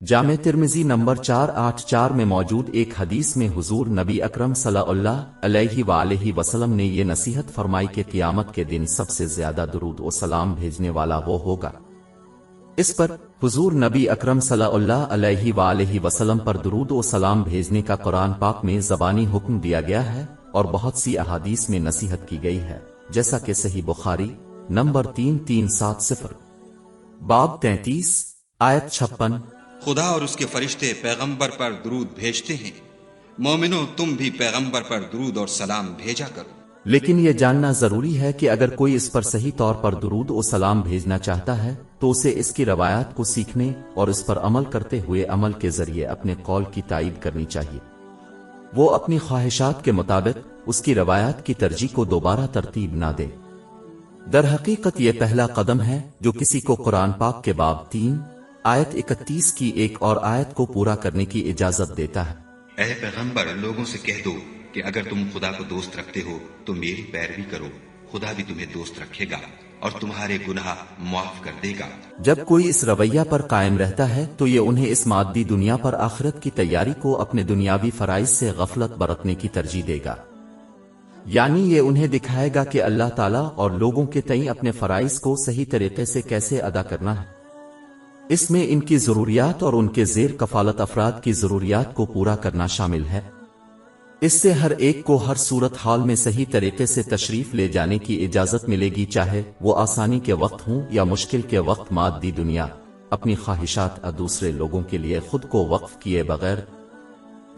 जामे तिर्मिज़ी नंबर 484 में मौजूद एक हदीस में हुजूर नबी अकरम सल्लल्लाहु अलैहि वसल्लम ने ये नसीहत फरमाई कि क़यामत के दिन सबसे ज्यादा दुरूद और सलाम भेजने वाला वो होगा। इस पर हुजूर नबी अकरम सल्लल्लाहु अलैहि वसल्लम पर दुरूद और सलाम भेजने का कुरान पाक में ज़बानी हुक्म दिया गया है और बहुत सी अहादीस में नसीहत की गई है, जैसा कि सही बुखारी नंबर 3370 बाब 33 आयत 56। खुदा और उसके फरिश्ते पैगंबर पर दुरूद भेजते हैं, मोमिनो तुम भी पैगंबर पर दुरूद और सलाम भेजा करो। लेकिन ये जानना जरूरी है कि अगर कोई इस पर सही तौर पर दुरूद और सलाम भेजना चाहता है तो उसे इसकी रवायात को सीखने और इस पर अमल करते हुए अमल के जरिए अपने कौल की तायीद करनी चाहिए। वो अपनी ख्वाहिशात के मुताबिक उसकी रवायात की तरजीह को दोबारा तरतीब ना दे। दर हकीकत ये पहला कदम है जो किसी को कुरान पाक के बाब 3 आयत 31 की एक और आयत को पूरा करने की इजाजत देता है। ऐ पैगंबर, लोगों से कह दो कि अगर तुम खुदा को दोस्त रखते हो तो मेरी पैरवी करो, खुदा भी तुम्हें दोस्त रखेगा और तुम्हारे गुनाह माफ कर देगा। जब कोई इस रवैया पर कायम रहता है तो ये उन्हें इस मादी दुनिया पर आखिरत की तैयारी को अपने दुनियावी फराइज से गफलत बरतने की तरजीह देगा। यानी ये उन्हें दिखाएगा कि अल्लाह ताला और लोगों के तई अपने फराइज को सही तरीके से कैसे अदा करना है। इसमें इनकी जरूरियात और उनके जेर कफालत अफराद की जरूरियात को पूरा करना शामिल है। इससे हर एक को हर सूरत हाल में सही तरीके से तशरीफ ले जाने की इजाजत मिलेगी, चाहे वो आसानी के वक्त हों या मुश्किल के वक्त। मादी दुनिया अपनी ख्वाहिशात दूसरे लोगों के लिए खुद को वक्फ किए बगैर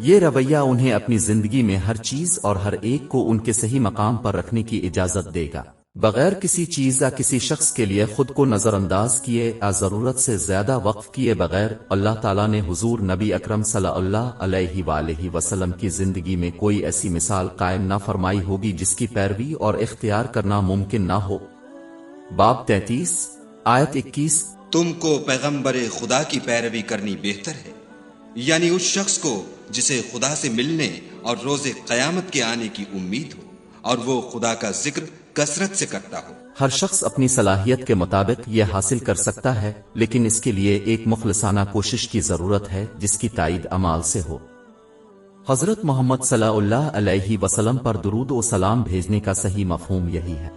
ये रवैया उन्हें अपनी जिंदगी में हर चीज और हर एक को उनके सही मकाम पर रखने की इजाजत देगा, बगैर किसी चीज या किसी शख्स के लिए खुद को नजरअंदाज किए या जरूरत से ज्यादा वक्फ किए बगैर। अल्लाह ताला ने हुजूर नबी अकरम सल्लल्लाहु अलैहि वसल्लम की जिंदगी में कोई ऐसी मिसाल कायम ना फरमाई होगी जिसकी पैरवी और इख्तियार करना मुमकिन ना हो। बाब 33 आयत 21 तुमको पैगंबर खुदा की पैरवी करनी बेहतर है, यानी उस शख्स को जिसे खुदा से मिलने और रोजे कयामत के आने की उम्मीद हो और वो खुदा का जिक्र कसरत से करता हो। हर शख्स अपनी सलाहियत के मुताबिक यह हासिल कर सकता है, लेकिन इसके लिए एक मुखलसाना कोशिश की जरूरत है जिसकी तायीद अमाल से हो। हजरत मोहम्मद सल्लल्लाहु अलैहि वसल्लम पर दुरूद और सलाम भेजने का सही मफहूम यही है।